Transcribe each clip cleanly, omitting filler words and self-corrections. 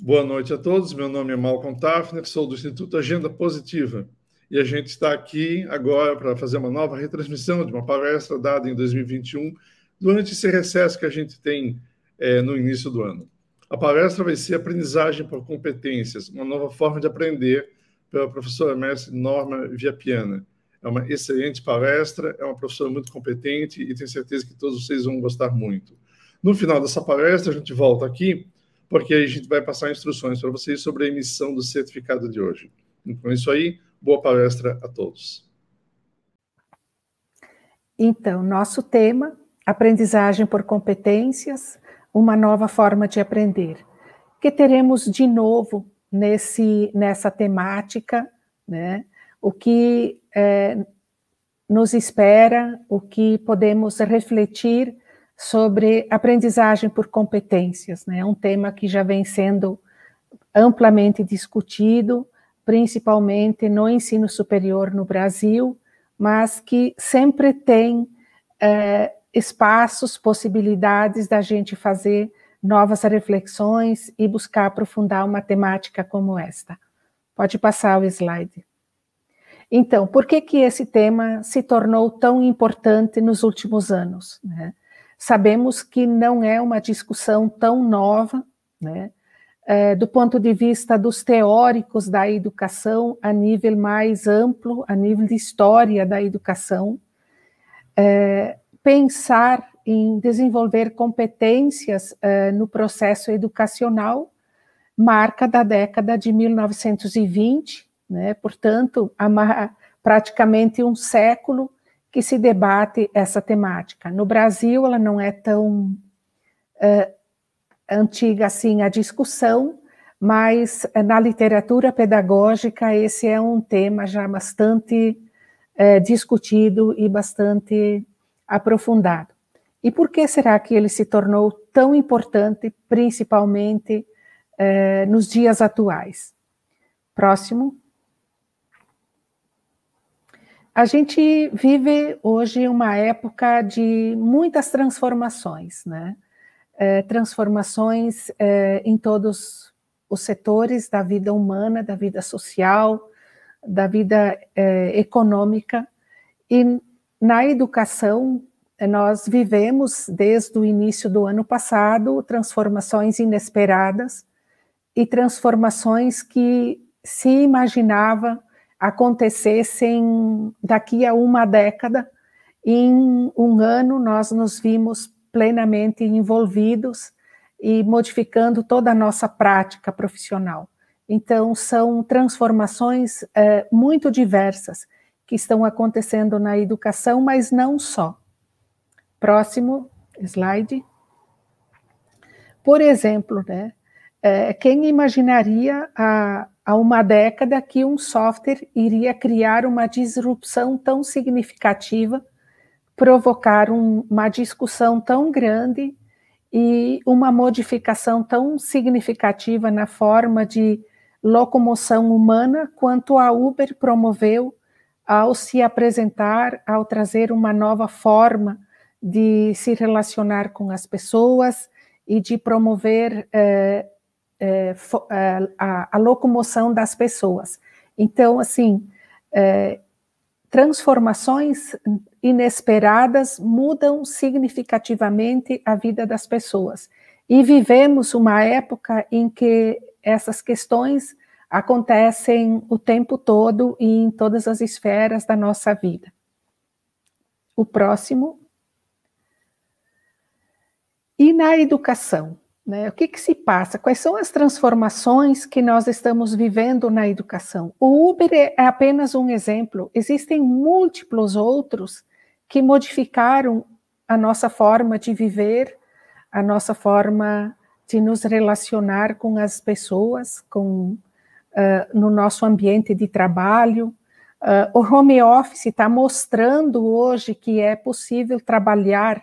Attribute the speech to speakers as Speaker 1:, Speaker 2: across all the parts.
Speaker 1: Boa noite a todos, meu nome é Malcolm Tafner, sou do Instituto Agenda Positiva e a gente está aqui agora para fazer uma nova retransmissão de uma palestra dada em 2021 durante esse recesso que a gente tem no início do ano. A palestra vai ser Aprendizagem por Competências, uma nova forma de aprender, pela professora mestre Norma Viapiana. É uma excelente palestra, é uma professora muito competente e tenho certeza que todos vocês vão gostar muito. No final dessa palestra, a gente volta aqui porque aí a gente vai passar instruções para vocês sobre a emissão do certificado de hoje. Então, é isso aí. Boa palestra a todos.
Speaker 2: Então, nosso tema, aprendizagem por competências, uma nova forma de aprender. O que teremos de novo nessa temática, né? O que nos espera, o que podemos refletir sobre aprendizagem por competências, né? Um tema que já vem sendo amplamente discutido, principalmente no ensino superior no Brasil, mas que sempre tem espaços, possibilidades da gente fazer novas reflexões e buscar aprofundar uma temática como esta. Pode passar o slide. Então, por que esse tema se tornou tão importante nos últimos anos, né? Sabemos que não é uma discussão tão nova, né? Do ponto de vista dos teóricos da educação, a nível mais amplo, a nível de história da educação, pensar em desenvolver competências no processo educacional marca da década de 1920, né? Portanto, há praticamente um século que se debate essa temática. No Brasil, ela não é tão antiga assim a discussão, mas na literatura pedagógica esse é um tema já bastante discutido e bastante aprofundado. E por que será que ele se tornou tão importante, principalmente nos dias atuais? Próximo. A gente vive hoje uma época de muitas transformações, né? Transformações em todos os setores da vida humana, da vida social, da vida econômica. E na educação, nós vivemos, desde o início do ano passado, transformações inesperadas e transformações que se imaginava acontecessem daqui a uma década. Em um ano, nós nos vimos plenamente envolvidos e modificando toda a nossa prática profissional. Então, são transformações muito diversas que estão acontecendo na educação, mas não só. Próximo slide. Por exemplo, né, quem imaginaria há uma década que um software iria criar uma disrupção tão significativa, provocar uma discussão tão grande e uma modificação tão significativa na forma de locomoção humana quanto a Uber promoveu ao se apresentar, ao trazer uma nova forma de se relacionar com as pessoas e de promover a locomoção das pessoas. Então, assim, transformações inesperadas mudam significativamente a vida das pessoas. E vivemos uma época em que essas questões acontecem o tempo todo e em todas as esferas da nossa vida. O próximo. E na educação, né? O que se passa? Quais são as transformações que nós estamos vivendo na educação? O Uber é apenas um exemplo. Existem múltiplos outros que modificaram a nossa forma de viver, a nossa forma de nos relacionar com as pessoas, no nosso ambiente de trabalho. O home office está mostrando hoje que é possível trabalhar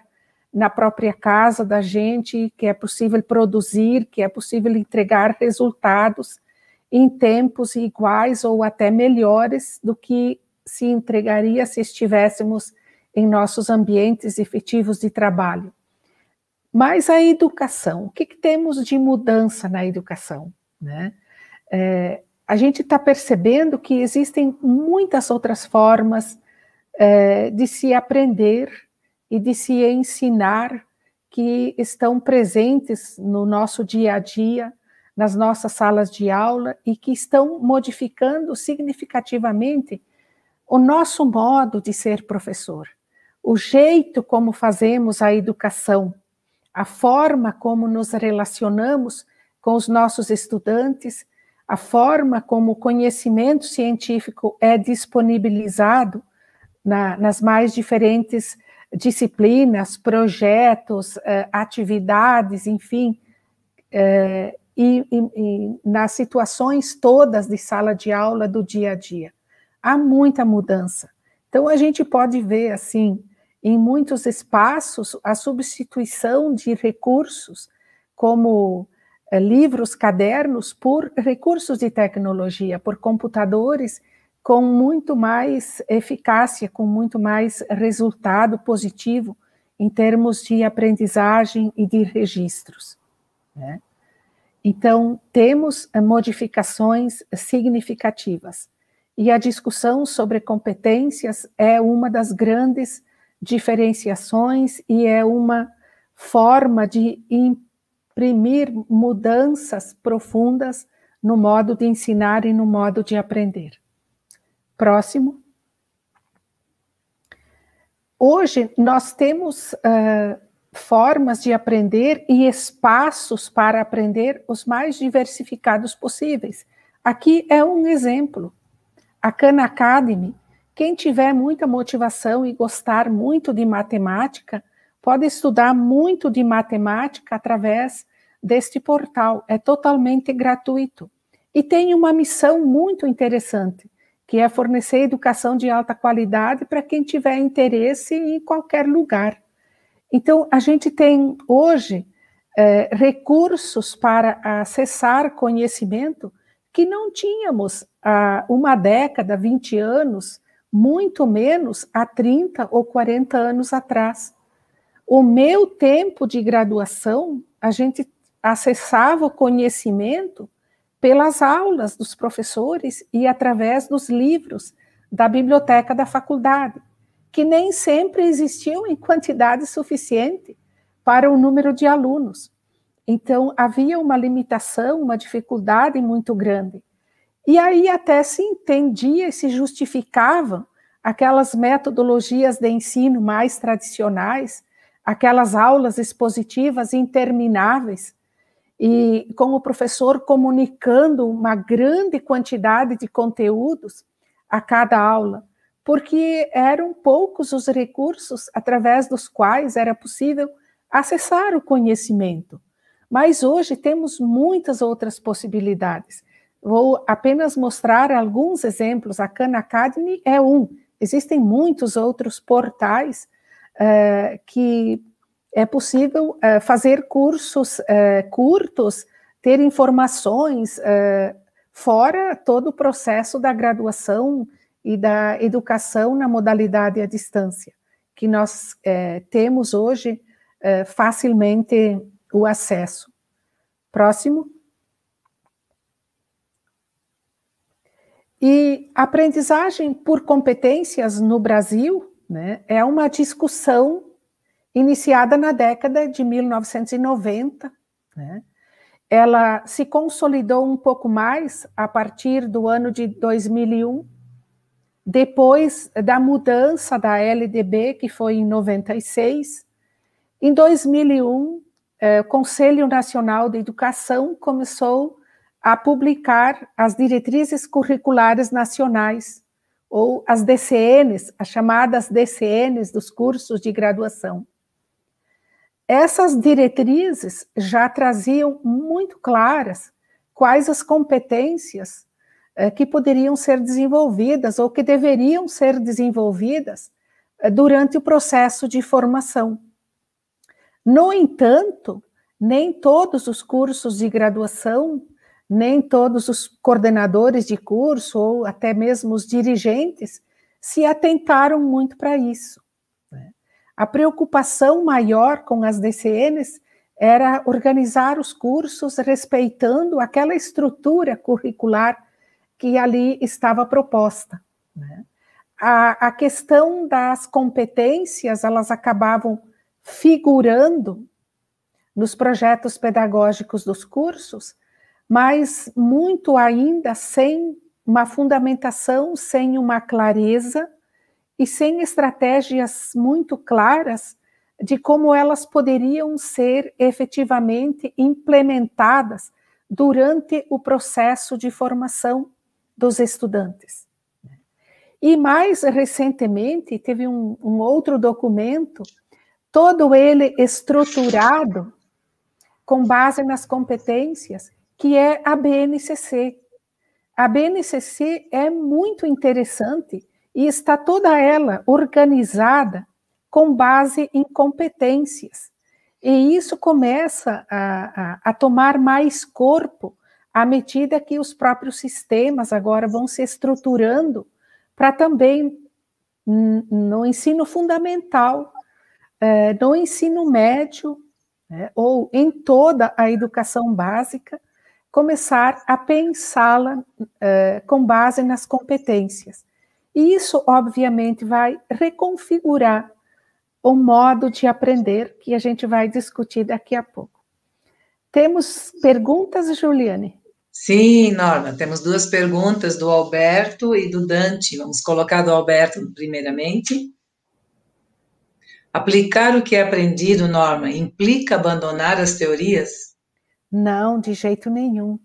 Speaker 2: na própria casa da gente, que é possível produzir, que é possível entregar resultados em tempos iguais ou até melhores do que se entregaria se estivéssemos em nossos ambientes efetivos de trabalho. Mas a educação, o que temos de mudança na educação? né? A gente está percebendo que existem muitas outras formas de se aprender e de se ensinar que estão presentes no nosso dia a dia, nas nossas salas de aula e que estão modificando significativamente o nosso modo de ser professor, o jeito como fazemos a educação, a forma como nos relacionamos com os nossos estudantes, a forma como o conhecimento científico é disponibilizado nas mais diferentes disciplinas, projetos, atividades, enfim, e nas situações todas de sala de aula do dia a dia. Há muita mudança. Então, a gente pode ver, assim, em muitos espaços, a substituição de recursos, como livros, cadernos, por recursos de tecnologia, por computadores, com muito mais eficácia, com muito mais resultado positivo em termos de aprendizagem e de registros, né? Então, temos modificações significativas. E a discussão sobre competências é uma das grandes diferenciações e é uma forma de imprimir mudanças profundas no modo de ensinar e no modo de aprender. Próximo. Hoje, nós temos formas de aprender e espaços para aprender os mais diversificados possíveis. Aqui é um exemplo. A Khan Academy, quem tiver muita motivação e gostar muito de matemática, pode estudar muito de matemática através deste portal. É totalmente gratuito. E tem uma missão muito interessante, que é fornecer educação de alta qualidade para quem tiver interesse em qualquer lugar. Então, a gente tem hoje recursos para acessar conhecimento que não tínhamos há uma década, 20 anos, muito menos há 30 ou 40 anos atrás. O meu tempo de graduação, a gente acessava o conhecimento pelas aulas dos professores e através dos livros da biblioteca da faculdade, que nem sempre existiam em quantidade suficiente para o número de alunos. Então, havia uma limitação, uma dificuldade muito grande. E aí até se entendia e se justificavam aquelas metodologias de ensino mais tradicionais, aquelas aulas expositivas intermináveis, e com o professor comunicando uma grande quantidade de conteúdos a cada aula, porque eram poucos os recursos através dos quais era possível acessar o conhecimento. Mas hoje temos muitas outras possibilidades. Vou apenas mostrar alguns exemplos. A Khan Academy é um. Existem muitos outros portais que é possível fazer cursos curtos, ter informações fora todo o processo da graduação e da educação na modalidade à distância, que nós temos hoje facilmente o acesso. Próximo. E aprendizagem por competências no Brasil, né, é uma discussão iniciada na década de 1990, né? Ela se consolidou um pouco mais a partir do ano de 2001, depois da mudança da LDB, que foi em 96. Em 2001, o Conselho Nacional de Educação começou a publicar as diretrizes curriculares nacionais, ou as DCNs, as chamadas DCNs dos cursos de graduação. Essas diretrizes já traziam muito claras quais as competências que poderiam ser desenvolvidas ou que deveriam ser desenvolvidas durante o processo de formação. No entanto, nem todos os cursos de graduação, nem todos os coordenadores de curso ou até mesmo os dirigentes se atentaram muito para isso. A preocupação maior com as DCNs era organizar os cursos respeitando aquela estrutura curricular que ali estava proposta, né? A questão das competências, elas acabavam figurando nos projetos pedagógicos dos cursos, mas muito ainda sem uma fundamentação, sem uma clareza e sem estratégias muito claras de como elas poderiam ser efetivamente implementadas durante o processo de formação dos estudantes. E mais recentemente, teve um outro documento, todo ele estruturado com base nas competências, que é a BNCC. A BNCC é muito interessante e está toda ela organizada com base em competências. E isso começa a tomar mais corpo à medida que os próprios sistemas agora vão se estruturando para também, no ensino fundamental, no ensino médio, ou em toda a educação básica, começar a pensá-la com base nas competências. E isso, obviamente, vai reconfigurar o modo de aprender que a gente vai discutir daqui a pouco. Temos perguntas, Juliane?
Speaker 3: Sim, Norma, temos duas perguntas do Alberto e do Dante. Vamos colocar do Alberto primeiramente. Aplicar o que é aprendido, Norma, implica abandonar as teorias?
Speaker 2: Não, de jeito nenhum.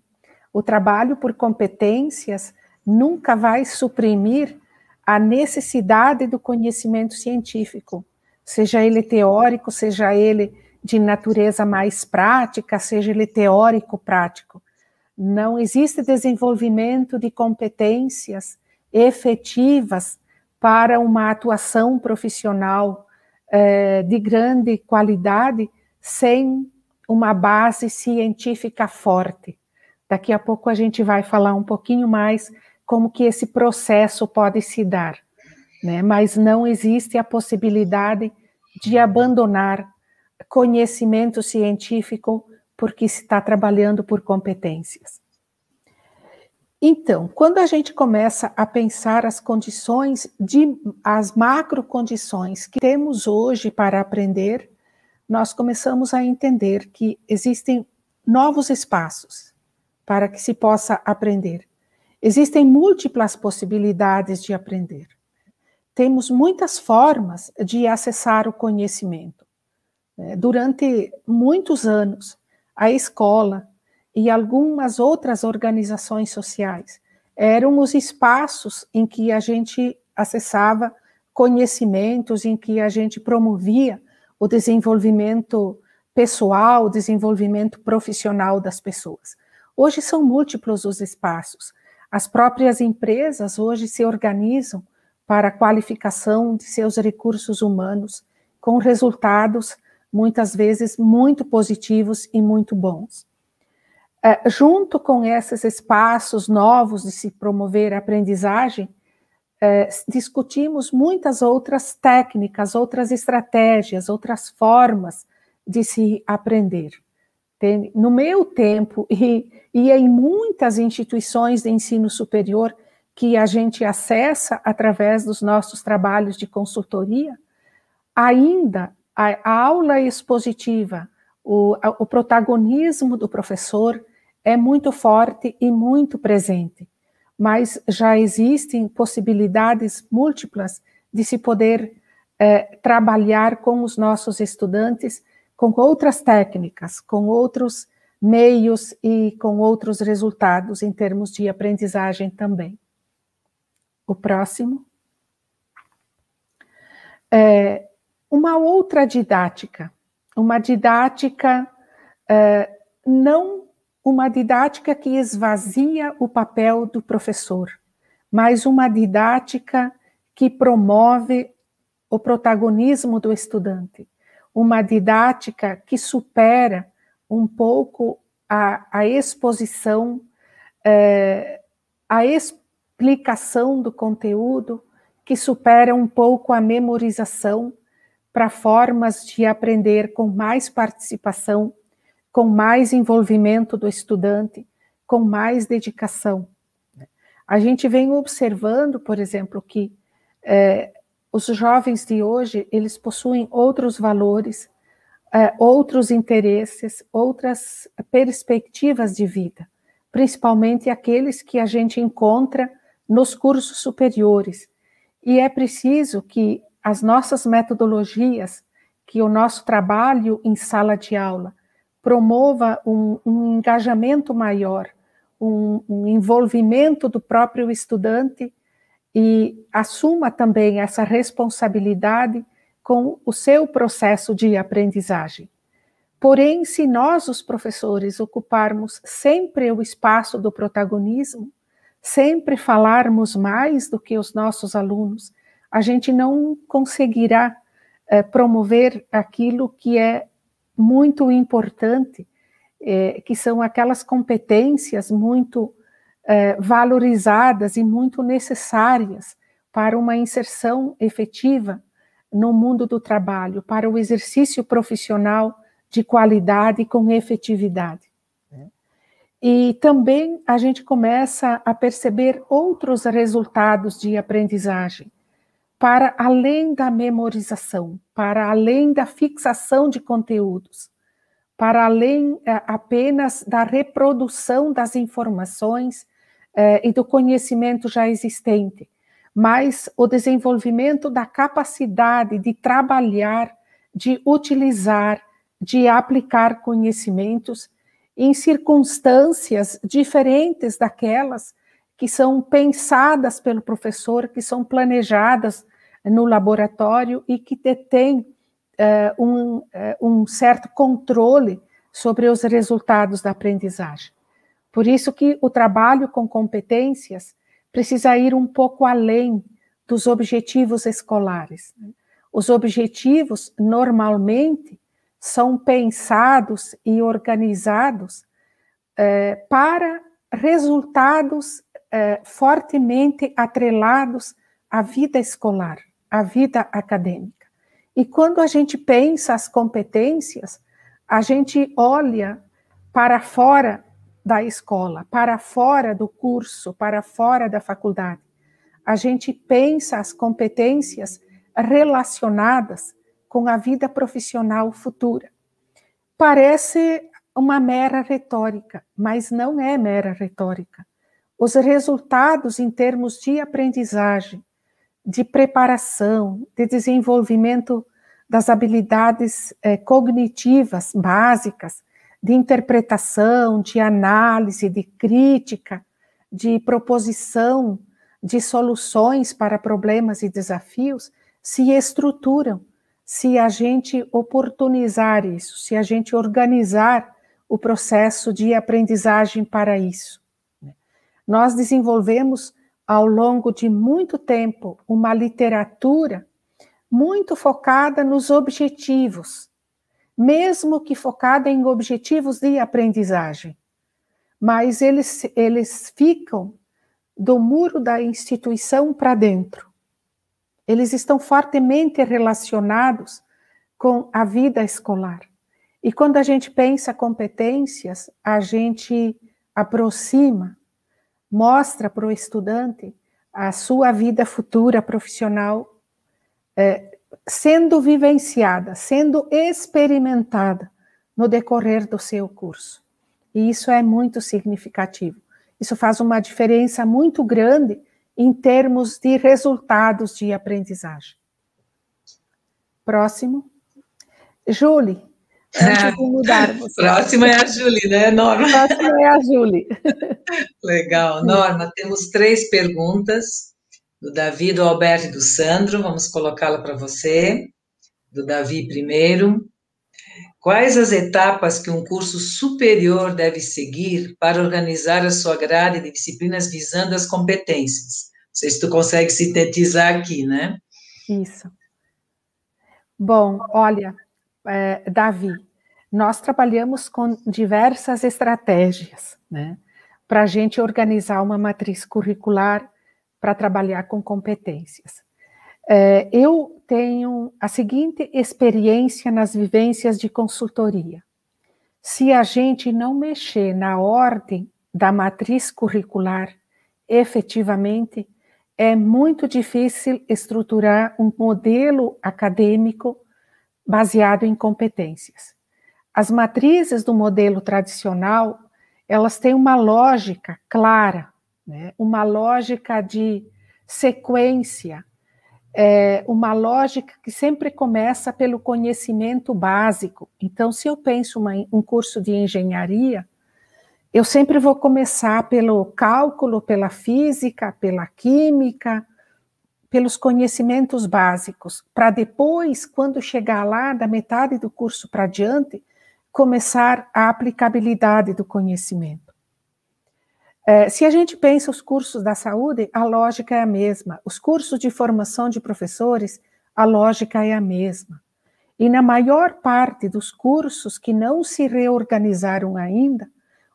Speaker 2: O trabalho por competências nunca vai suprimir a necessidade do conhecimento científico, seja ele teórico, seja ele de natureza mais prática, seja ele teórico-prático. Não existe desenvolvimento de competências efetivas para uma atuação profissional de grande qualidade sem uma base científica forte. Daqui a pouco a gente vai falar um pouquinho mais como que esse processo pode se dar, né? Mas não existe a possibilidade de abandonar conhecimento científico porque se está trabalhando por competências. Então, quando a gente começa a pensar as condições, as macrocondições que temos hoje para aprender, nós começamos a entender que existem novos espaços para que se possa aprender. Existem múltiplas possibilidades de aprender. Temos muitas formas de acessar o conhecimento. Durante muitos anos, a escola e algumas outras organizações sociais eram os espaços em que a gente acessava conhecimentos, em que a gente promovia o desenvolvimento pessoal, o desenvolvimento profissional das pessoas. Hoje são múltiplos os espaços. As próprias empresas hoje se organizam para a qualificação de seus recursos humanos, com resultados muitas vezes muito positivos e muito bons. Junto com esses espaços novos de se promover a aprendizagem, discutimos muitas outras técnicas, outras estratégias, outras formas de se aprender. No meu tempo, e em muitas instituições de ensino superior que a gente acessa através dos nossos trabalhos de consultoria, ainda a aula expositiva, o protagonismo do professor é muito forte e muito presente, mas já existem possibilidades múltiplas de se poder trabalhar com os nossos estudantes com outras técnicas, com outros meios e com outros resultados em termos de aprendizagem também. O próximo. Uma outra didática, uma didática não uma didática que esvazia o papel do professor, mas uma didática que promove o protagonismo do estudante, uma didática que supera um pouco a exposição, a explicação do conteúdo, que supera um pouco a memorização para formas de aprender com mais participação com mais envolvimento do estudante, com mais dedicação. A gente vem observando, por exemplo, que os jovens de hoje, eles possuem outros valores, outros interesses, outras perspectivas de vida, principalmente aqueles que a gente encontra nos cursos superiores. E é preciso que as nossas metodologias, que o nosso trabalho em sala de aula promova um engajamento maior, um envolvimento do próprio estudante e assuma também essa responsabilidade com o seu processo de aprendizagem. Porém, se nós, os professores, ocuparmos sempre o espaço do protagonismo, sempre falarmos mais do que os nossos alunos, a gente não conseguirá promover aquilo que é muito importante, que são aquelas competências muito valorizadas e muito necessárias para uma inserção efetiva no mundo do trabalho, para o exercício profissional de qualidade com efetividade. E também a gente começa a perceber outros resultados de aprendizagem, para além da memorização, para além da fixação de conteúdos, para além apenas da reprodução das informações e do conhecimento já existente, mas o desenvolvimento da capacidade de trabalhar, de utilizar, de aplicar conhecimentos em circunstâncias diferentes daquelas que são pensadas pelo professor, que são planejadas no laboratório e que detêm um certo controle sobre os resultados da aprendizagem. Por isso que o trabalho com competências precisa ir um pouco além dos objetivos escolares. Os objetivos, normalmente, são pensados e organizados para resultados fortemente atrelados à vida escolar, à vida acadêmica. E quando a gente pensa as competências, a gente olha para fora da escola, para fora do curso, para fora da faculdade. A gente pensa as competências relacionadas com a vida profissional futura. Parece uma mera retórica, mas não é mera retórica. Os resultados em termos de aprendizagem, de preparação, de desenvolvimento das habilidades cognitivas básicas, de interpretação, de análise, de crítica, de proposição de soluções para problemas e desafios, se estruturam se a gente oportunizar isso, se a gente organizar o processo de aprendizagem para isso. Nós desenvolvemos, ao longo de muito tempo, uma literatura muito focada nos objetivos, mesmo que focada em objetivos de aprendizagem. Mas eles ficam do muro da instituição para dentro. Eles estão fortemente relacionados com a vida escolar. E quando a gente pensa competências, a gente aproxima, mostra para o estudante a sua vida futura profissional sendo vivenciada, sendo experimentada no decorrer do seu curso. E isso é muito significativo. Isso faz uma diferença muito grande em termos de resultados de aprendizagem. Próximo. Júlia, antes de mudarmos.
Speaker 3: Próxima é a Júlia, né, Norma?
Speaker 2: Próxima é a Júlia.
Speaker 3: Legal. Norma, temos 3 perguntas, do Davi, do Alberto e do Sandro, vamos colocá-la para você. Do Davi primeiro. Quais as etapas que um curso superior deve seguir para organizar a sua grade de disciplinas visando as competências? Não sei se tu consegue sintetizar aqui, né?
Speaker 2: Isso. Bom, olha, Davi, nós trabalhamos com diversas estratégias, né, para a gente organizar uma matriz curricular para trabalhar com competências. Eu tenho a seguinte experiência nas vivências de consultoria. Se a gente não mexer na ordem da matriz curricular, efetivamente, é muito difícil estruturar um modelo acadêmico baseado em competências. As matrizes do modelo tradicional, elas têm uma lógica clara, né? Uma lógica de sequência, uma lógica que sempre começa pelo conhecimento básico. Então, se eu penso um curso de engenharia, eu sempre vou começar pelo cálculo, pela física, pela química, pelos conhecimentos básicos, para depois, quando chegar lá, da metade do curso para diante, começar a aplicabilidade do conhecimento. Se a gente pensa os cursos da saúde, a lógica é a mesma. Os cursos de formação de professores, a lógica é a mesma. E na maior parte dos cursos que não se reorganizaram ainda,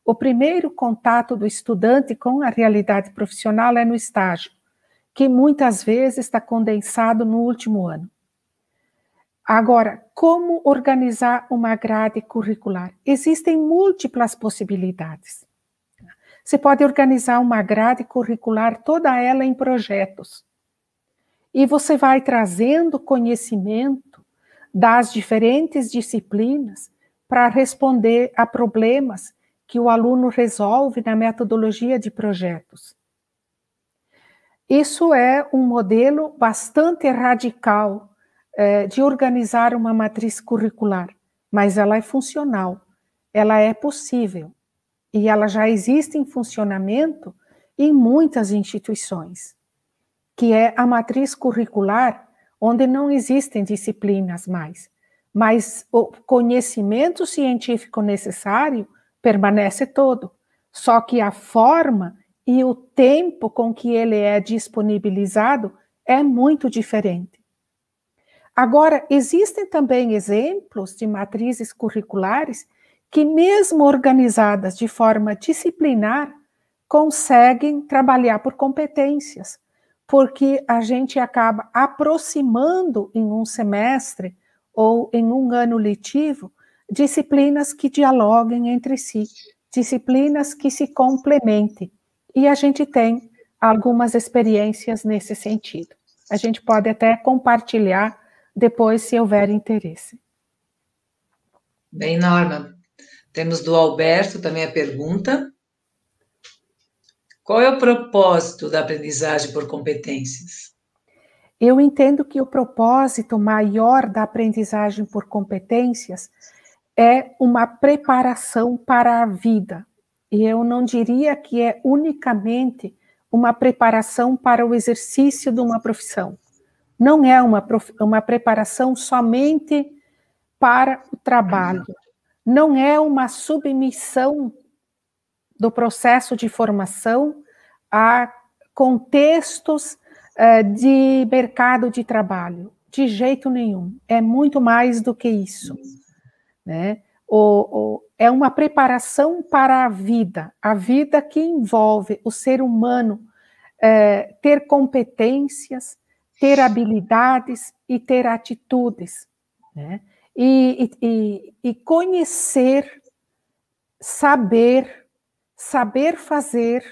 Speaker 2: o primeiro contato do estudante com a realidade profissional é no estágio, que muitas vezes está condensado no último ano. Agora, como organizar uma grade curricular? Existem múltiplas possibilidades. Você pode organizar uma grade curricular, toda ela em projetos. E você vai trazendo conhecimento das diferentes disciplinas para responder a problemas que o aluno resolve na metodologia de projetos. Isso é um modelo bastante radical de organizar uma matriz curricular, mas ela é funcional, ela é possível, e ela já existe em funcionamento em muitas instituições, que é a matriz curricular, onde não existem disciplinas mais, mas o conhecimento científico necessário permanece todo, só que a forma e o tempo com que ele é disponibilizado é muito diferente. Agora, existem também exemplos de matrizes curriculares que, mesmo organizadas de forma disciplinar, conseguem trabalhar por competências, porque a gente acaba aproximando em um semestre ou em um ano letivo disciplinas que dialoguem entre si, disciplinas que se complementem. E a gente tem algumas experiências nesse sentido. A gente pode até compartilhar depois, se houver interesse.
Speaker 3: Bem, Norma, temos do Alberto também a pergunta. Qual é o propósito da aprendizagem por competências?
Speaker 2: Eu entendo que o propósito maior da aprendizagem por competências é uma preparação para a vida. E eu não diria que é unicamente uma preparação para o exercício de uma profissão. Não é uma preparação somente para o trabalho. Não é uma submissão do processo de formação a contextos de mercado de trabalho. De jeito nenhum. É muito mais do que isso, né? É uma preparação para a vida que envolve o ser humano ter competências, ter habilidades e ter atitudes, né? E conhecer, saber fazer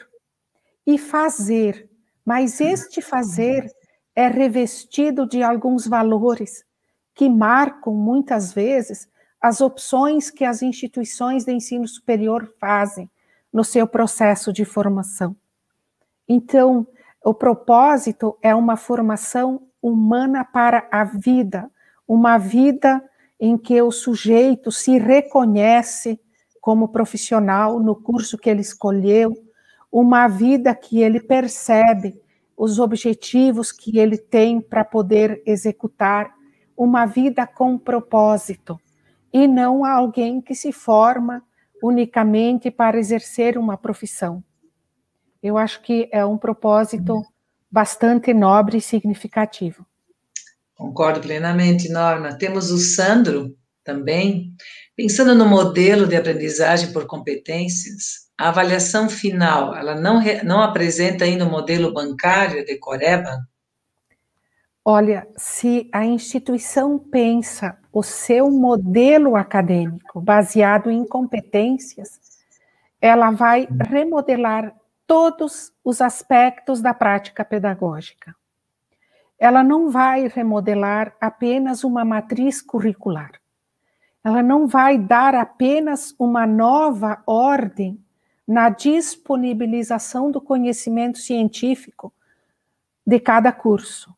Speaker 2: e fazer, mas este fazer é revestido de alguns valores que marcam, muitas vezes, as opções que as instituições de ensino superior fazem no seu processo de formação. Então, o propósito é uma formação humana para a vida, uma vida em que o sujeito se reconhece como profissional no curso que ele escolheu, uma vida que ele percebe os objetivos que ele tem para poder executar, uma vida com propósito, e não alguém que se forma unicamente para exercer uma profissão. Eu acho que é um propósito bastante nobre e significativo.
Speaker 3: Concordo plenamente, Norma. Temos o Sandro também. Pensando no modelo de aprendizagem por competências, a avaliação final, ela não apresenta ainda o modelo bancário de Coreba?
Speaker 2: Olha, se a instituição pensa o seu modelo acadêmico, baseado em competências, ela vai remodelar todos os aspectos da prática pedagógica. Ela não vai remodelar apenas uma matriz curricular. Ela não vai dar apenas uma nova ordem na disponibilização do conhecimento científico de cada curso.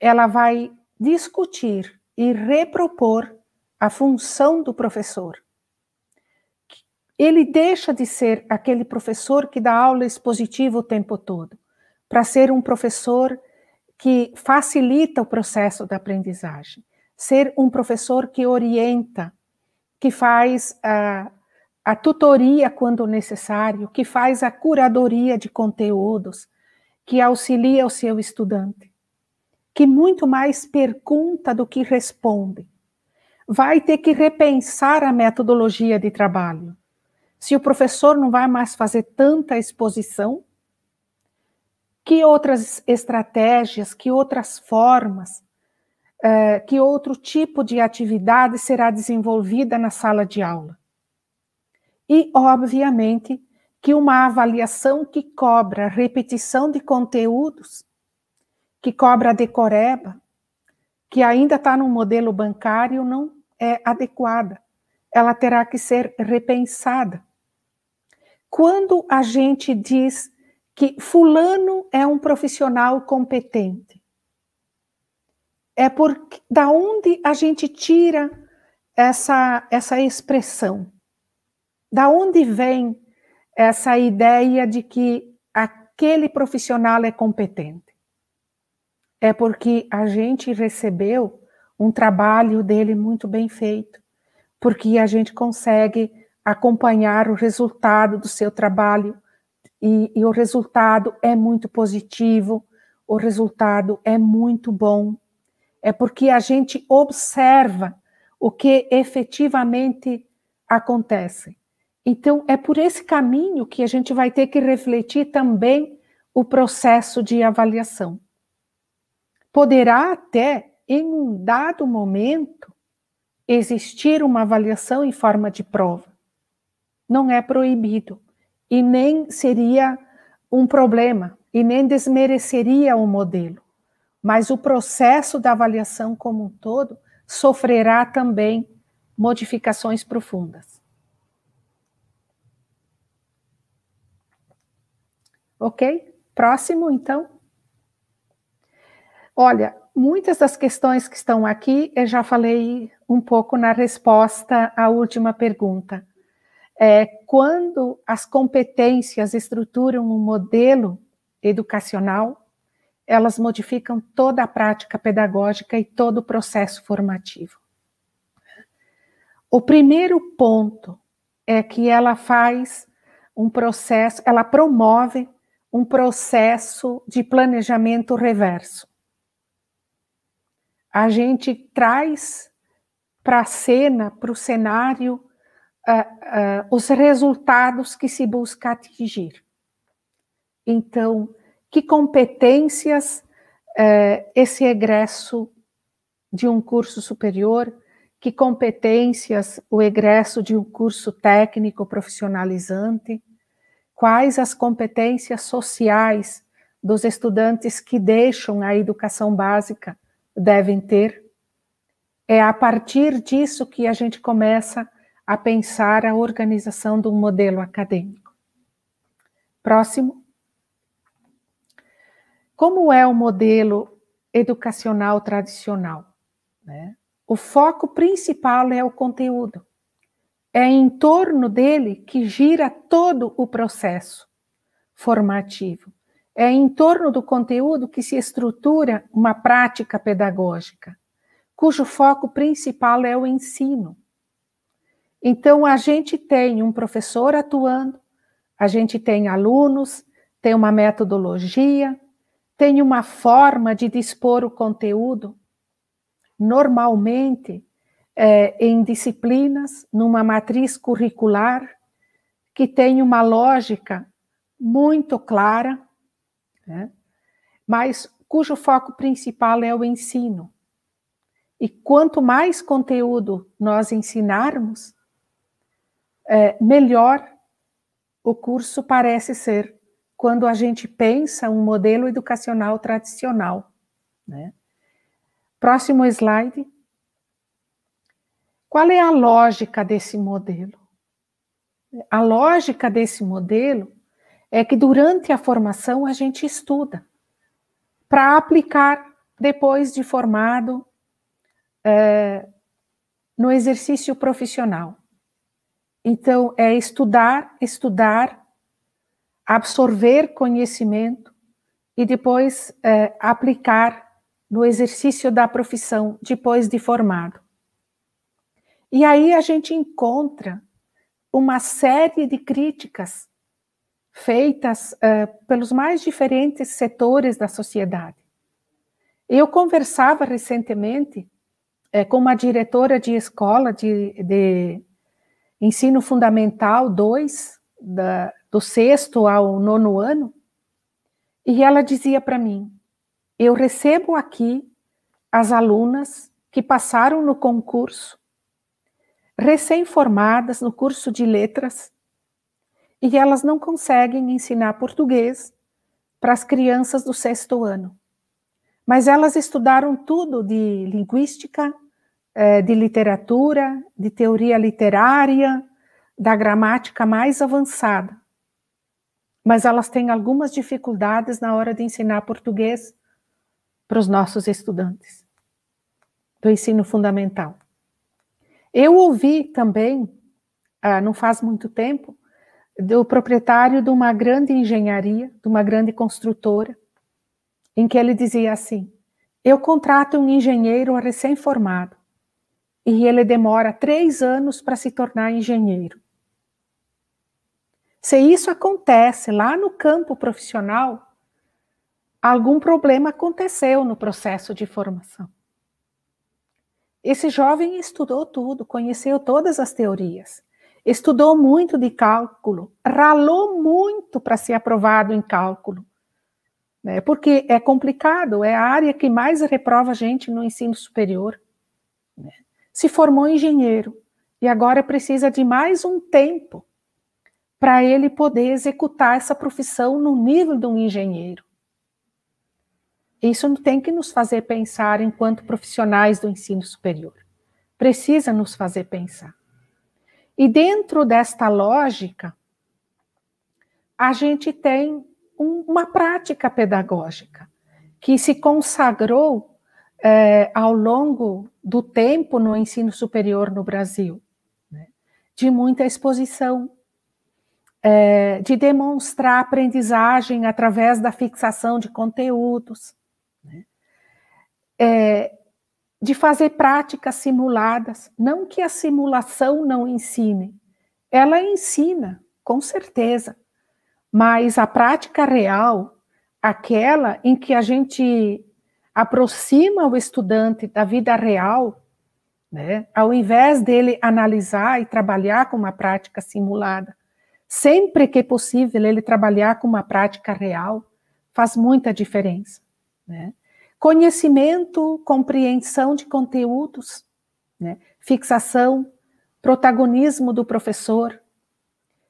Speaker 2: Ela vai discutir e repropor a função do professor. Ele deixa de ser aquele professor que dá aula expositiva o tempo todo, para ser um professor que facilita o processo da aprendizagem, ser um professor que orienta, que faz a tutoria quando necessário, que faz a curadoria de conteúdos, que auxilia o seu estudante, que muito mais pergunta do que responde. Vai ter que repensar a metodologia de trabalho. Se o professor não vai mais fazer tanta exposição, que outras estratégias, que outras formas, que outro tipo de atividade será desenvolvida na sala de aula? E, obviamente, que uma avaliação que cobra repetição de conteúdos, que cobra a decoreba, que ainda está no modelo bancário, não é adequada. Ela terá que ser repensada. Quando a gente diz que fulano é um profissional competente, é porque da onde a gente tira essa expressão? Da onde vem essa ideia de que aquele profissional é competente? É porque a gente recebeu um trabalho dele muito bem feito, porque a gente consegue acompanhar o resultado do seu trabalho e o resultado é muito positivo, o resultado é muito bom. É porque a gente observa o que efetivamente acontece. Então, é por esse caminho que a gente vai ter que refletir também o processo de avaliação. Poderá até, em um dado momento, existir uma avaliação em forma de prova. Não é proibido. E nem seria um problema, e nem desmereceria o modelo. Mas o processo da avaliação como um todo sofrerá também modificações profundas. Ok? Próximo, então. Olha, muitas das questões que estão aqui, eu já falei um pouco na resposta à última pergunta. Quando as competências estruturam um modelo educacional, elas modificam toda a prática pedagógica e todo o processo formativo. O primeiro ponto é que ela faz um processo, ela promove um processo de planejamento reverso. A gente traz para a cena, para o cenário, os resultados que se busca atingir. Então, que competências esse egresso de um curso superior, que competências o egresso de um curso técnico profissionalizante, quais as competências sociais dos estudantes que deixam a educação básica devem ter. É a partir disso que a gente começa a pensar a organização de um modelo acadêmico. Próximo. Como é o modelo educacional tradicional? Né? O foco principal é o conteúdo. É em torno dele que gira todo o processo formativo. É em torno do conteúdo que se estrutura uma prática pedagógica, cujo foco principal é o ensino. Então, a gente tem um professor atuando, a gente tem alunos, tem uma metodologia, tem uma forma de dispor o conteúdo, normalmente em disciplinas, numa matriz curricular, que tem uma lógica muito clara, né? Mas cujo foco principal é o ensino. E quanto mais conteúdo nós ensinarmos, melhor o curso parece ser quando a gente pensa um modelo educacional tradicional, né? Próximo slide. Qual é a lógica desse modelo? A lógica desse modelo é que durante a formação a gente estuda para aplicar depois de formado no exercício profissional. Então, é estudar, absorver conhecimento e depois aplicar no exercício da profissão depois de formado. E aí a gente encontra uma série de críticas feitas pelos mais diferentes setores da sociedade. Eu conversava recentemente com uma diretora de escola de ensino fundamental 2, do 6º ao 9º ano, e ela dizia para mim, eu recebo aqui as alunas que passaram no concurso, recém-formadas no curso de letras, e elas não conseguem ensinar português para as crianças do 6º ano. Mas elas estudaram tudo de linguística, de literatura, de teoria literária, da gramática mais avançada. Mas elas têm algumas dificuldades na hora de ensinar português para os nossos estudantes do ensino fundamental. Eu ouvi também, não faz muito tempo, do proprietário de uma grande engenharia, de uma grande construtora, em que ele dizia assim, eu contrato um engenheiro recém-formado e ele demora 3 anos para se tornar engenheiro. Se isso acontece lá no campo profissional, algum problema aconteceu no processo de formação. Esse jovem estudou tudo, conheceu todas as teorias, estudou muito de cálculo, ralou muito para ser aprovado em cálculo, né? Porque é complicado, é a área que mais reprova a gente no ensino superior, né? Se formou engenheiro e agora precisa de mais um tempo para ele poder executar essa profissão no nível de um engenheiro. Isso tem que nos fazer pensar enquanto profissionais do ensino superior. Precisa nos fazer pensar. E dentro desta lógica, a gente tem uma prática pedagógica que se consagrou ao longo do tempo no ensino superior no Brasil, né? De muita exposição, de demonstrar aprendizagem através da fixação de conteúdos, né? De fazer práticas simuladas, não que a simulação não ensine, ela ensina, com certeza, mas a prática real, aquela em que a gente aproxima o estudante da vida real, né, ao invés dele analisar e trabalhar com uma prática simulada, sempre que possível ele trabalhar com uma prática real, faz muita diferença, né? Conhecimento, compreensão de conteúdos, né? Fixação, protagonismo do professor,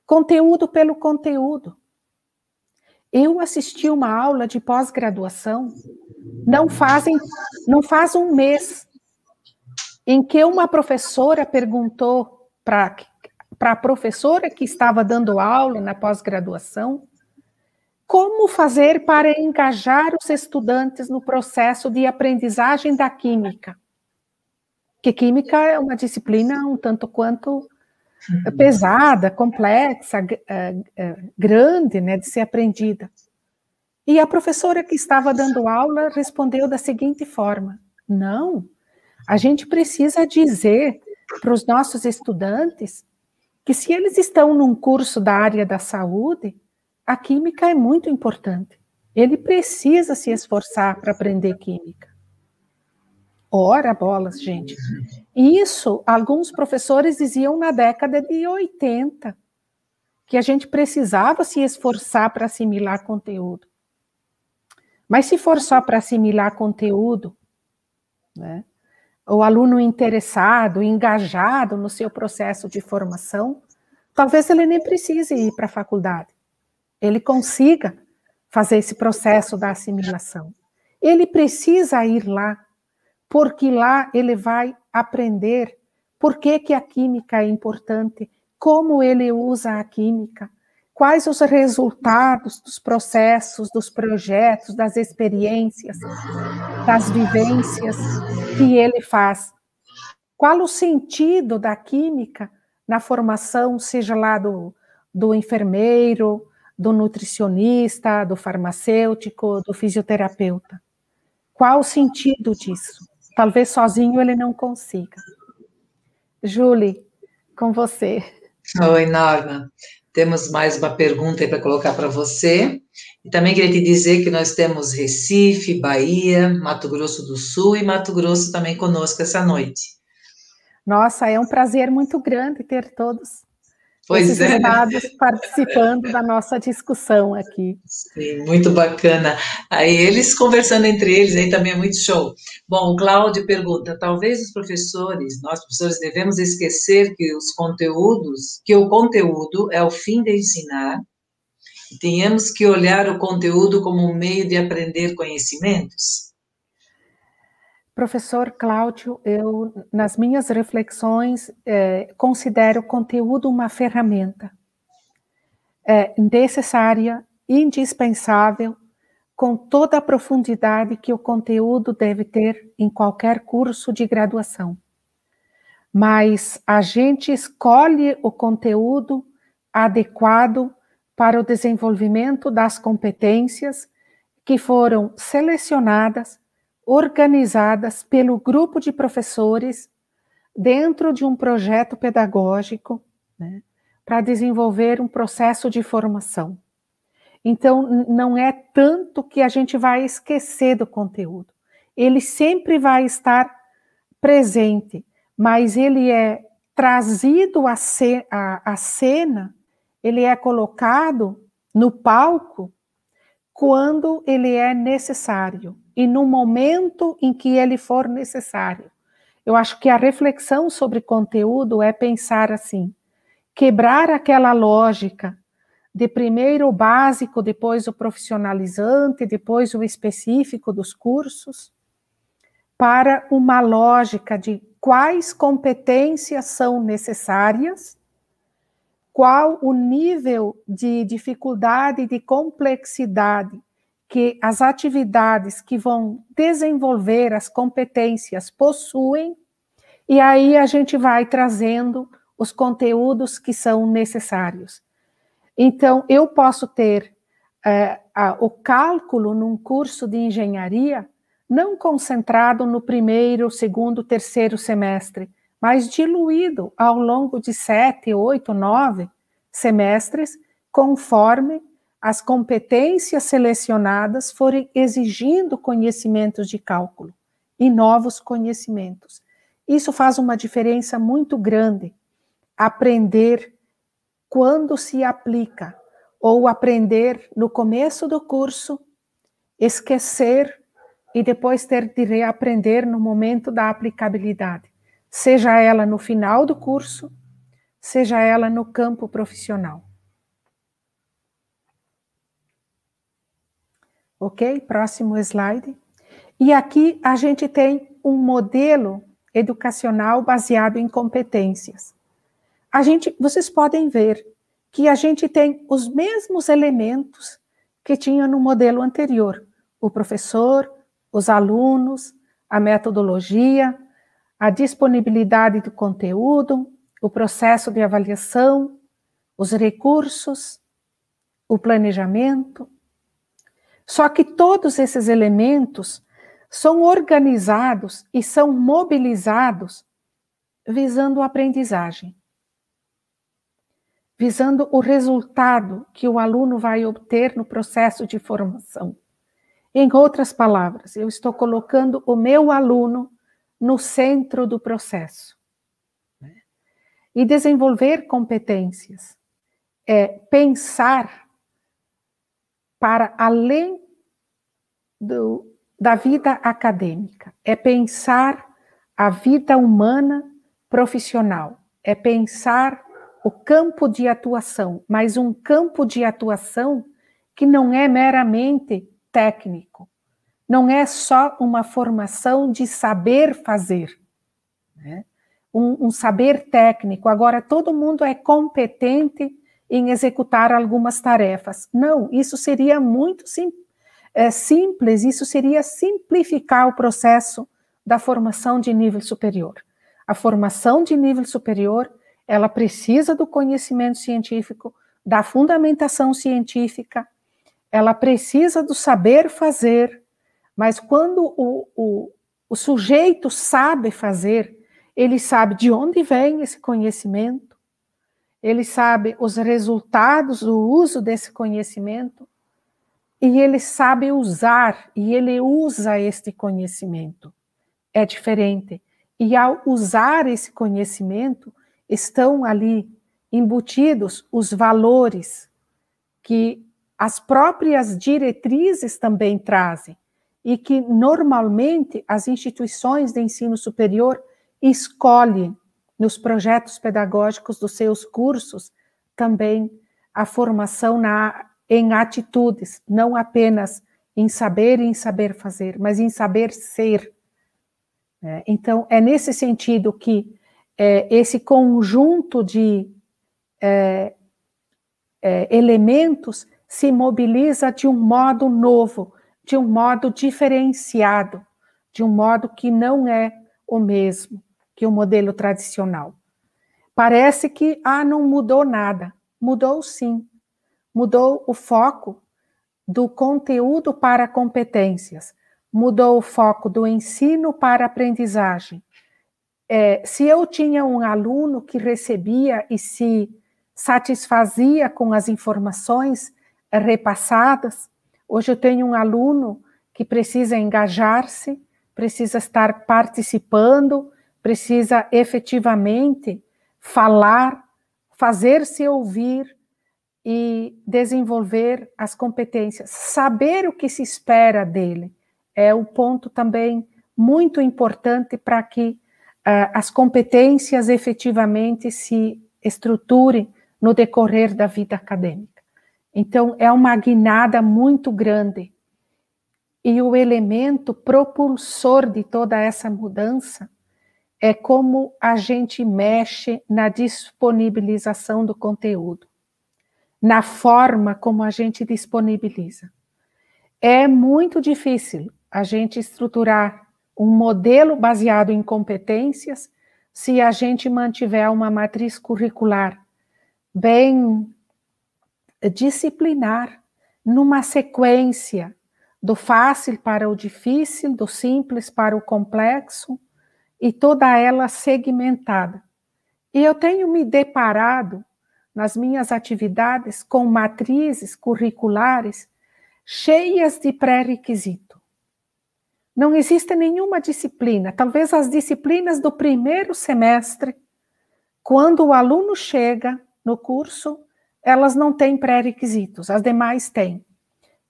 Speaker 2: conteúdo pelo conteúdo. Eu assisti uma aula de pós-graduação, não faz um mês, em que uma professora perguntou para a professora que estava dando aula na pós-graduação, como fazer para engajar os estudantes no processo de aprendizagem da química? Que química é uma disciplina um tanto quanto pesada, complexa, grande, né, de ser aprendida. E a professora que estava dando aula respondeu da seguinte forma, não, a gente precisa dizer para os nossos estudantes que se eles estão num curso da área da saúde, a química é muito importante. Ele precisa se esforçar para aprender química. Ora bolas, gente. Isso, alguns professores diziam na década de 80, que a gente precisava se esforçar para assimilar conteúdo. Mas se for só para assimilar conteúdo, né, o aluno interessado, engajado no seu processo de formação, talvez ele nem precise ir para a faculdade. Ele consiga fazer esse processo da assimilação. Ele precisa ir lá, porque lá ele vai aprender por que a química é importante, como ele usa a química, quais os resultados dos processos, dos projetos, das experiências, das vivências que ele faz. Qual o sentido da química na formação, seja lá do enfermeiro, do nutricionista, do farmacêutico, do fisioterapeuta? Qual o sentido disso? Talvez sozinho ele não consiga. Julie, com você.
Speaker 3: Oi, Norma. Temos mais uma pergunta aí para colocar para você. E também queria te dizer que nós temos Recife, Bahia, Mato Grosso do Sul e Mato Grosso também conosco essa noite.
Speaker 2: Nossa, é um prazer muito grande ter todos esses
Speaker 3: Pois é.
Speaker 2: estados participando da nossa discussão aqui.
Speaker 3: Sim, muito bacana. Aí eles conversando entre eles, aí também é muito show. Bom, o Cláudio pergunta, talvez os professores, nós professores devemos esquecer que o conteúdo é o fim de ensinar, e tenhamos que olhar o conteúdo como um meio de aprender conhecimentos?
Speaker 2: Professor Cláudio, eu, nas minhas reflexões, considero o conteúdo uma ferramenta necessária, indispensável, com toda a profundidade que o conteúdo deve ter em qualquer curso de graduação. Mas a gente escolhe o conteúdo adequado para o desenvolvimento das competências que foram selecionadas, organizadas pelo grupo de professores dentro de um projeto pedagógico, né, para desenvolver um processo de formação. Então, não é tanto que a gente vai esquecer do conteúdo. Ele sempre vai estar presente, mas ele é trazido à cena, ele é colocado no palco quando ele é necessário e no momento em que ele for necessário. Eu acho que a reflexão sobre conteúdo é pensar assim, quebrar aquela lógica de primeiro o básico, depois o profissionalizante, depois o específico dos cursos, para uma lógica de quais competências são necessárias, qual o nível de dificuldade e de complexidade que as atividades que vão desenvolver as competências possuem, e aí a gente vai trazendo os conteúdos que são necessários. Então, eu posso ter o cálculo num curso de engenharia não concentrado no primeiro, segundo, terceiro semestre, mas diluído ao longo de 7, 8, 9 semestres, conforme as competências selecionadas forem exigindo conhecimentos de cálculo e novos conhecimentos. Isso faz uma diferença muito grande. Aprender quando se aplica, ou aprender no começo do curso, esquecer e depois ter de reaprender no momento da aplicabilidade, seja ela no final do curso, seja ela no campo profissional. Ok? Próximo slide. E aqui a gente tem um modelo educacional baseado em competências. Vocês podem ver que a gente tem os mesmos elementos que tinha no modelo anterior. O professor, os alunos, a metodologia, a disponibilidade do conteúdo, o processo de avaliação, os recursos, o planejamento. Só que todos esses elementos são organizados e são mobilizados visando a aprendizagem, visando o resultado que o aluno vai obter no processo de formação. Em outras palavras, eu estou colocando o meu aluno no centro do processo. E desenvolver competências é pensar para além da vida acadêmica, é pensar a vida humana profissional, é pensar o campo de atuação, mas um campo de atuação que não é meramente técnico, não é só uma formação de saber fazer, né? Um saber técnico. Agora, todo mundo é competente em executar algumas tarefas. Não, isso seria muito simples, isso seria simplificar o processo da formação de nível superior. A formação de nível superior, ela precisa do conhecimento científico, da fundamentação científica, ela precisa do saber fazer, mas quando o sujeito sabe fazer, ele sabe de onde vem esse conhecimento, ele sabe os resultados do uso desse conhecimento, e ele sabe usar, e ele usa este conhecimento. É diferente. E ao usar esse conhecimento, estão ali embutidos os valores que as próprias diretrizes também trazem, e que normalmente as instituições de ensino superior escolhem nos projetos pedagógicos dos seus cursos também a formação em atitudes, não apenas em saber e em saber fazer, mas em saber ser. Então, é nesse sentido que esse conjunto de elementos se mobiliza de um modo novo, de um modo diferenciado, de um modo que não é o mesmo que o modelo tradicional. Parece que não mudou nada. Mudou sim. Mudou o foco do conteúdo para competências. Mudou o foco do ensino para aprendizagem. Se eu tinha um aluno que recebia e se satisfazia com as informações repassadas, hoje eu tenho um aluno que precisa engajar-se, precisa estar participando, precisa efetivamente falar, fazer-se ouvir e desenvolver as competências. Saber o que se espera dele é um ponto também muito importante para que as competências efetivamente se estruturem no decorrer da vida acadêmica. Então, é uma guinada muito grande. E o elemento propulsor de toda essa mudança é como a gente mexe na disponibilização do conteúdo, na forma como a gente disponibiliza. É muito difícil a gente estruturar um modelo baseado em competências se a gente mantiver uma matriz curricular bem disciplinar, numa sequência do fácil para o difícil, do simples para o complexo, e toda ela segmentada. E eu tenho me deparado nas minhas atividades com matrizes curriculares cheias de pré-requisito. Não existe nenhuma disciplina, talvez as disciplinas do primeiro semestre, quando o aluno chega no curso, elas não têm pré-requisitos, as demais têm.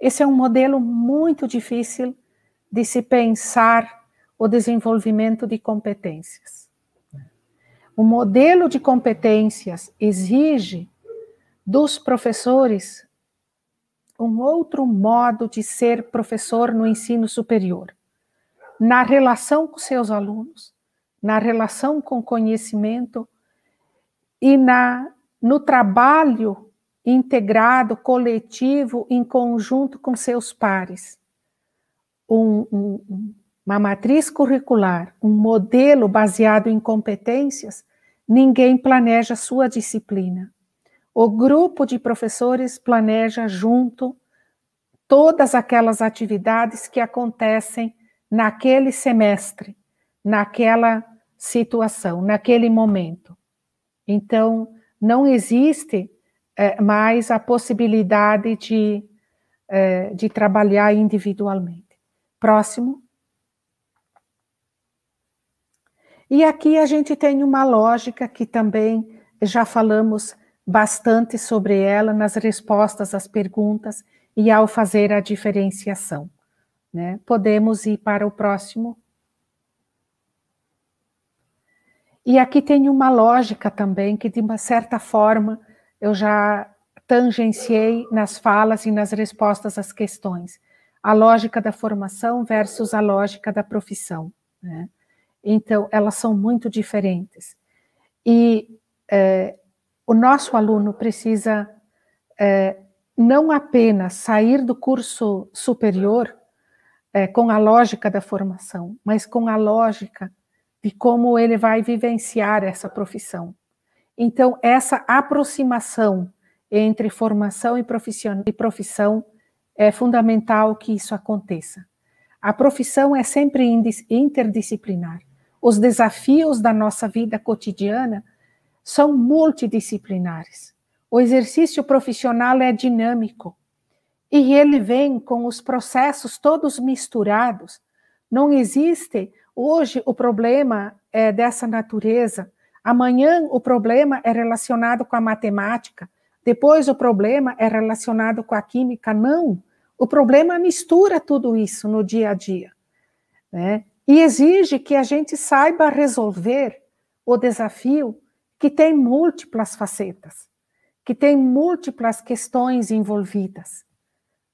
Speaker 2: Esse é um modelo muito difícil de se pensar o desenvolvimento de competências. O modelo de competências exige dos professores um outro modo de ser professor no ensino superior, na relação com seus alunos, na relação com o conhecimento e no trabalho integrado, coletivo, em conjunto com seus pares. Uma matriz curricular, um modelo baseado em competências, ninguém planeja sua disciplina. O grupo de professores planeja junto todas aquelas atividades que acontecem naquele semestre, naquela situação, naquele momento. Então, não existe mais a possibilidade de trabalhar individualmente. Próximo. E aqui a gente tem uma lógica que também já falamos bastante sobre ela nas respostas às perguntas e ao fazer a diferenciação, né? Podemos ir para o próximo. E aqui tem uma lógica também, que de uma certa forma eu já tangenciei nas falas e nas respostas às questões. A lógica da formação versus a lógica da profissão, né? Então, elas são muito diferentes. E o nosso aluno precisa não apenas sair do curso superior com a lógica da formação, mas com a lógica de como ele vai vivenciar essa profissão. Então, essa aproximação entre formação e profissão é fundamental que isso aconteça. A profissão é sempre interdisciplinar. Os desafios da nossa vida cotidiana são multidisciplinares. O exercício profissional é dinâmico e ele vem com os processos todos misturados. Não existe hoje o problema dessa natureza, amanhã o problema é relacionado com a matemática, depois o problema é relacionado com a química. Não, o problema mistura tudo isso no dia a dia, né? E exige que a gente saiba resolver o desafio que tem múltiplas facetas, que tem múltiplas questões envolvidas,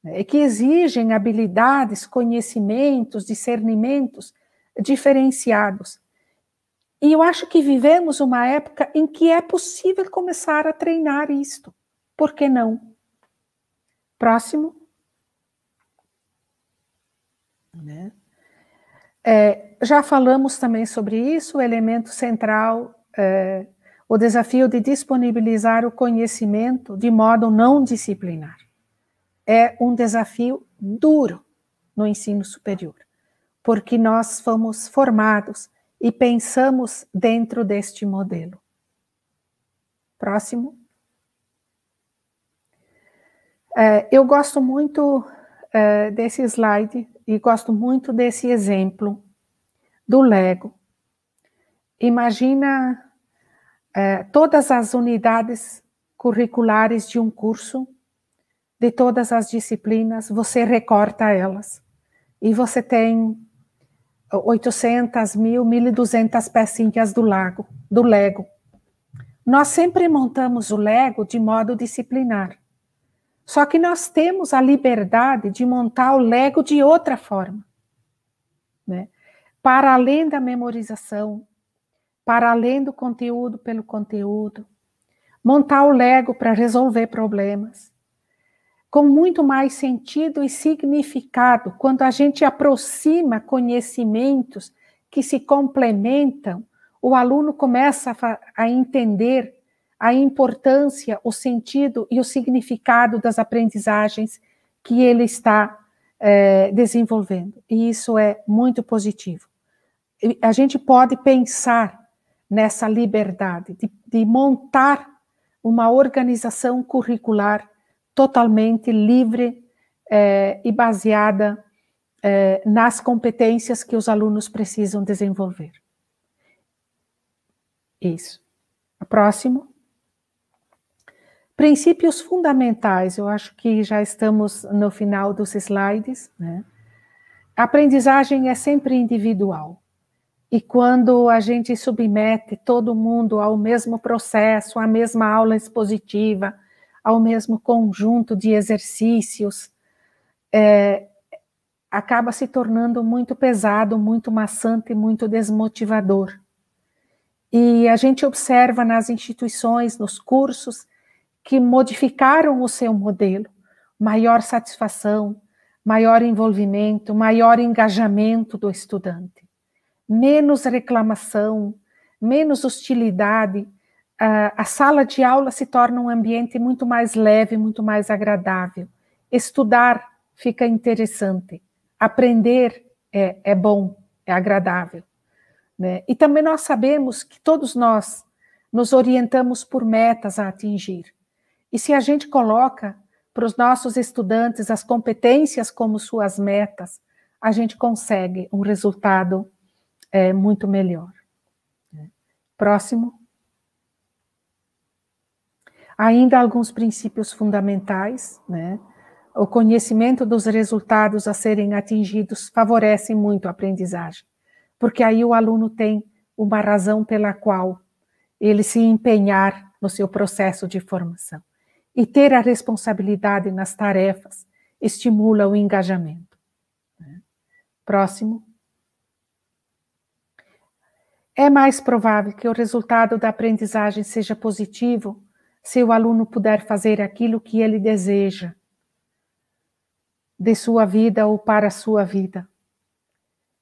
Speaker 2: né? E que exigem habilidades, conhecimentos, discernimentos diferenciados. E eu acho que vivemos uma época em que é possível começar a treinar isto. Por que não? Próximo. Né? Já falamos também sobre isso, o elemento central, o desafio de disponibilizar o conhecimento de modo não disciplinar. É um desafio duro no ensino superior, porque nós fomos formados e pensamos dentro deste modelo. Próximo. Eu gosto muito desse slide e gosto muito desse exemplo do Lego. Imagina todas as unidades curriculares de um curso, de todas as disciplinas, você recorta elas e você tem 800, 1.000, 1.200 pecinhas do Lego. Nós sempre montamos o Lego de modo disciplinar. Só que nós temos a liberdade de montar o Lego de outra forma, né? Para além da memorização, para além do conteúdo pelo conteúdo, montar o Lego para resolver problemas, com muito mais sentido e significado, quando a gente aproxima conhecimentos que se complementam, o aluno começa a entender a importância, o sentido e o significado das aprendizagens que ele está desenvolvendo. E isso é muito positivo. A gente pode pensar nessa liberdade de montar uma organização curricular totalmente livre e baseada nas competências que os alunos precisam desenvolver. Isso. Próximo. Princípios fundamentais, eu acho que já estamos no final dos slides, né? A aprendizagem é sempre individual. E quando a gente submete todo mundo ao mesmo processo, à mesma aula expositiva, ao mesmo conjunto de exercícios, acaba se tornando muito pesado, muito maçante, muito desmotivador. E a gente observa nas instituições, nos cursos, que modificaram o seu modelo, maior satisfação, maior envolvimento, maior engajamento do estudante, menos reclamação, menos hostilidade. A sala de aula se torna um ambiente muito mais leve, muito mais agradável. Estudar fica interessante, aprender é bom, é agradável, né? E também nós sabemos que todos nós nos orientamos por metas a atingir. E se a gente coloca para os nossos estudantes as competências como suas metas, a gente consegue um resultado muito melhor. Próximo. Ainda alguns princípios fundamentais, né? O conhecimento dos resultados a serem atingidos favorece muito a aprendizagem, porque aí o aluno tem uma razão pela qual ele se empenhar no seu processo de formação. E ter a responsabilidade nas tarefas estimula o engajamento. Próximo. É mais provável que o resultado da aprendizagem seja positivo se o aluno puder fazer aquilo que ele deseja de sua vida ou para a sua vida.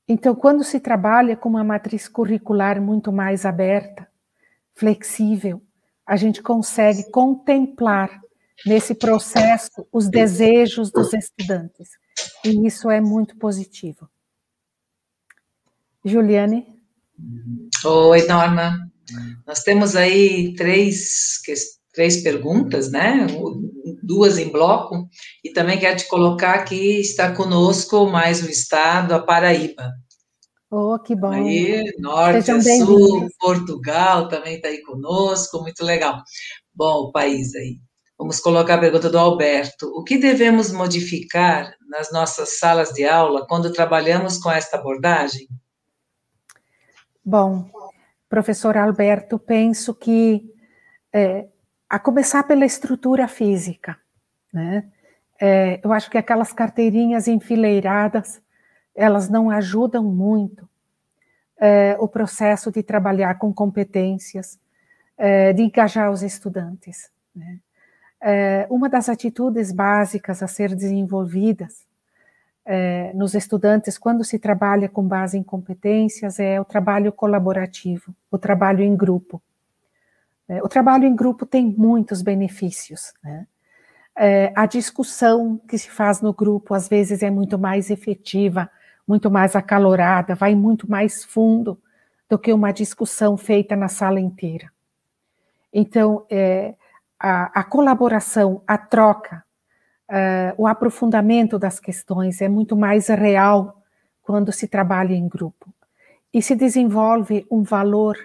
Speaker 2: Então, quando se trabalha com uma matriz curricular muito mais aberta, flexível, a gente consegue contemplar nesse processo os desejos dos estudantes. E isso é muito positivo. Juliane?
Speaker 3: Oi, Norma. Nós temos aí três perguntas, né? Duas em bloco. E também quero te colocar que está conosco mais um estado, a Paraíba.
Speaker 2: Oh, que bom.
Speaker 3: Aí, norte
Speaker 2: Sejam
Speaker 3: a sul,
Speaker 2: bem-vindos.
Speaker 3: Portugal também está aí conosco, muito legal. Bom, o país aí. Vamos colocar a pergunta do Alberto. O que devemos modificar nas nossas salas de aula quando trabalhamos com esta abordagem?
Speaker 2: Bom, professor Alberto, penso que, a começar pela estrutura física, né? Eu acho que aquelas carteirinhas enfileiradas, elas não ajudam muito o processo de trabalhar com competências, de engajar os estudantes, né? Uma das atitudes básicas a ser desenvolvidas nos estudantes, quando se trabalha com base em competências, é o trabalho colaborativo, o trabalho em grupo. O trabalho em grupo tem muitos benefícios, né? A discussão que se faz no grupo, às vezes, é muito mais efetiva, muito mais acalorada, vai muito mais fundo do que uma discussão feita na sala inteira. Então, a colaboração, a troca, o aprofundamento das questões é muito mais real quando se trabalha em grupo. E se desenvolve um valor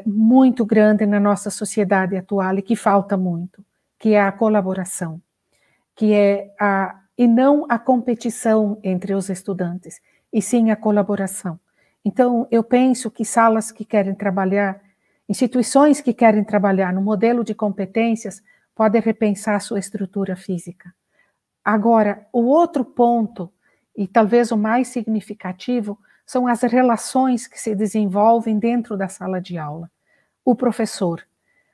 Speaker 2: muito grande na nossa sociedade atual e que falta muito, que é a colaboração, e não a competição entre os estudantes, e sim a colaboração. Então, eu penso que salas que querem trabalhar, instituições que querem trabalhar no modelo de competências, podem repensar sua estrutura física. Agora, o outro ponto, e talvez o mais significativo, são as relações que se desenvolvem dentro da sala de aula. O professor,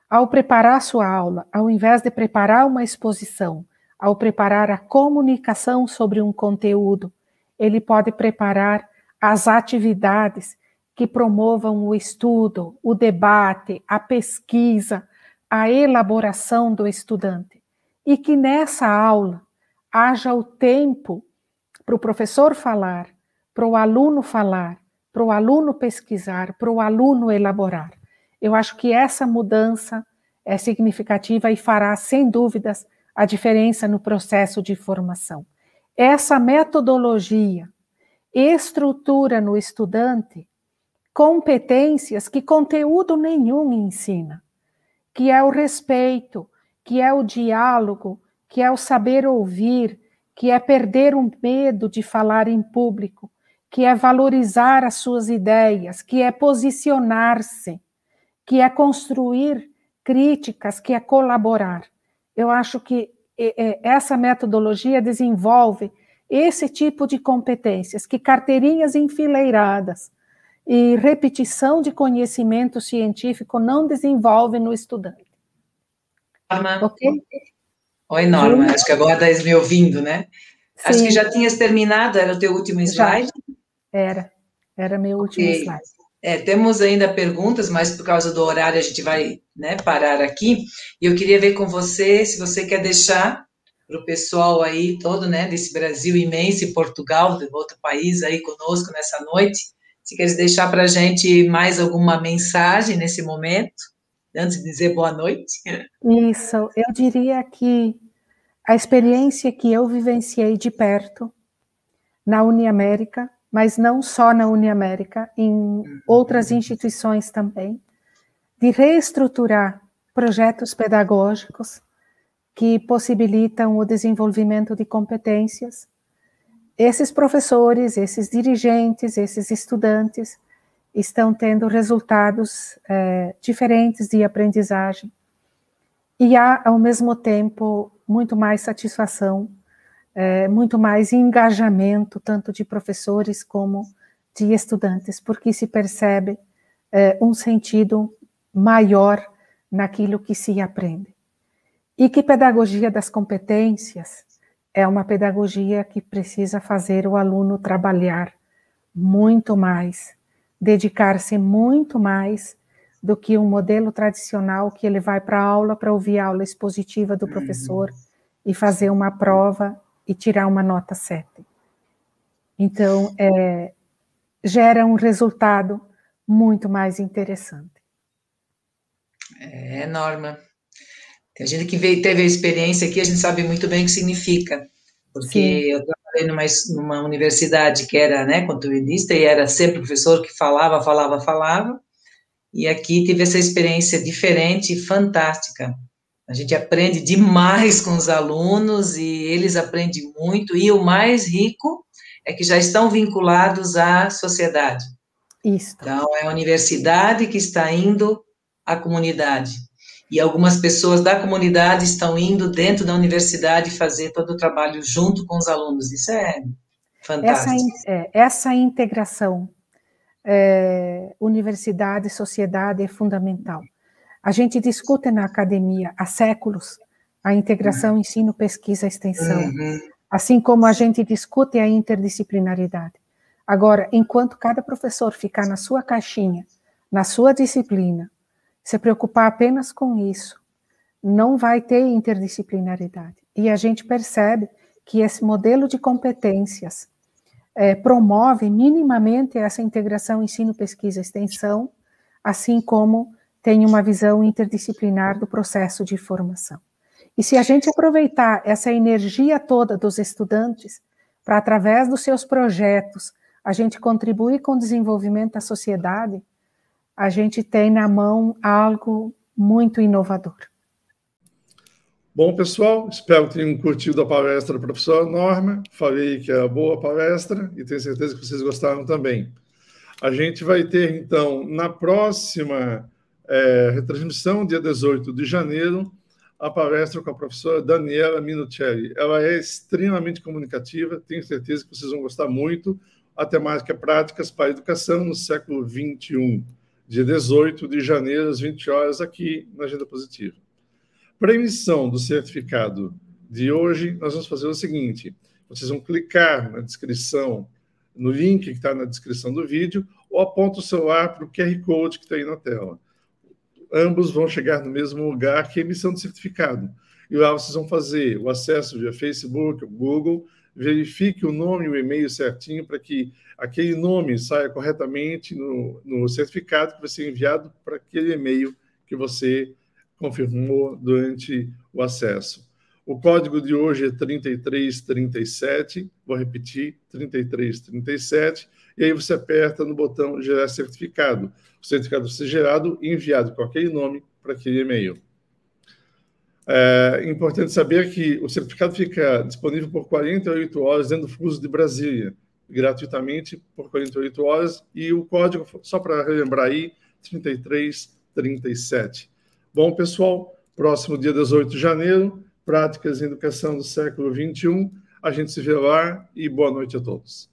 Speaker 2: ao preparar sua aula, ao invés de preparar uma exposição, ao preparar a comunicação sobre um conteúdo, ele pode preparar as atividades que promovam o estudo, o debate, a pesquisa, a elaboração do estudante. E que nessa aula haja o tempo para o professor falar, para o aluno pesquisar, para o aluno elaborar. Eu acho que essa mudança é significativa e fará, sem dúvidas, a diferença no processo de formação. Essa metodologia estrutura no estudante competências que conteúdo nenhum ensina, que é o respeito, que é o diálogo, que é o saber ouvir, que é perder o medo de falar em público, que é valorizar as suas ideias, que é posicionar-se, que é construir críticas, que é colaborar. Eu acho que essa metodologia desenvolve esse tipo de competências, que carteirinhas enfileiradas e repetição de conhecimento científico não desenvolve no estudante.
Speaker 3: Norma.
Speaker 2: Ok?
Speaker 3: Oi, Norma. Acho que agora estás me ouvindo, né?
Speaker 2: Sim.
Speaker 3: Acho que já tinhas terminado, era o teu último slide?
Speaker 2: Já. Era meu último slide.
Speaker 3: Temos ainda perguntas, mas por causa do horário a gente vai, né, parar aqui. E eu queria ver com você, se você quer deixar para o pessoal aí todo, né, desse Brasil imenso e Portugal, de outro país aí conosco nessa noite, se queres deixar para a gente mais alguma mensagem nesse momento, antes de dizer boa noite.
Speaker 2: Isso, eu diria que a experiência que eu vivenciei de perto na Uniamérica, mas não só na Uniamérica, em outras instituições também, de reestruturar projetos pedagógicos que possibilitam o desenvolvimento de competências. Esses professores, esses dirigentes, esses estudantes estão tendo resultados diferentes de aprendizagem. E há, ao mesmo tempo, muito mais satisfação, muito mais engajamento, tanto de professores como de estudantes, porque se percebe um sentido maior naquilo que se aprende. E que pedagogia das competências é uma pedagogia que precisa fazer o aluno trabalhar muito mais, dedicar-se muito mais do que um modelo tradicional que ele vai para a aula para ouvir a aula expositiva do professor e fazer uma prova e tirar uma nota 7. Então, gera um resultado muito mais interessante.
Speaker 3: Norma. Tem gente que teve a experiência aqui, a gente sabe muito bem o que significa. Porque sim, eu trabalhei numa universidade que era, né, conteudista, e era sempre professor que falava, e aqui tive essa experiência diferente e fantástica. A gente aprende demais com os alunos, e eles aprendem muito, e o mais rico é que já estão vinculados à sociedade.
Speaker 2: Isso.
Speaker 3: Então, é a universidade que está indo à comunidade. E algumas pessoas da comunidade estão indo dentro da universidade fazer todo o trabalho junto com os alunos. Isso é fantástico.
Speaker 2: Essa integração universidade e sociedade é fundamental. A gente discute na academia há séculos a integração ensino, pesquisa, extensão, assim como a gente discute a interdisciplinaridade. Agora, enquanto cada professor ficar na sua caixinha, na sua disciplina, se preocupar apenas com isso, não vai ter interdisciplinaridade. E a gente percebe que esse modelo de competências promove minimamente essa integração ensino, pesquisa, extensão, assim como tem uma visão interdisciplinar do processo de formação. E se a gente aproveitar essa energia toda dos estudantes para, através dos seus projetos, a gente contribuir com o desenvolvimento da sociedade, a gente tem na mão algo muito inovador.
Speaker 1: Bom, pessoal, espero que tenham curtido a palestra da professora Norma. Falei que era boa palestra e tenho certeza que vocês gostaram também. A gente vai ter, então, na próxima retransmissão, dia 18 de janeiro, a palestra com a professora Daniela Minuccelli. Ela é extremamente comunicativa, tenho certeza que vocês vão gostar muito. A temática é Práticas para a Educação no século XXI, dia 18 de janeiro, às 20 horas, aqui na Agenda Positiva. Para a emissão do certificado de hoje, nós vamos fazer o seguinte: vocês vão clicar na descrição, no link que está na descrição do vídeo, ou aponta o celular para o QR Code que está aí na tela. Ambos vão chegar no mesmo lugar que a emissão do certificado. E lá vocês vão fazer o acesso via Facebook, Google, verifique o nome e o e-mail certinho para que aquele nome saia corretamente no certificado que vai ser enviado para aquele e-mail que você confirmou durante o acesso. O código de hoje é 3337, vou repetir, 3337, e aí você aperta no botão gerar certificado. O certificado vai ser gerado e enviado com aquele nome para aquele e-mail. É importante saber que o certificado fica disponível por 48 horas dentro do fuso de Brasília, gratuitamente por 48 horas, e o código, só para relembrar aí, 3337. Bom, pessoal, próximo dia 18 de janeiro, Práticas em Educação do século XXI. A gente se vê lá e boa noite a todos.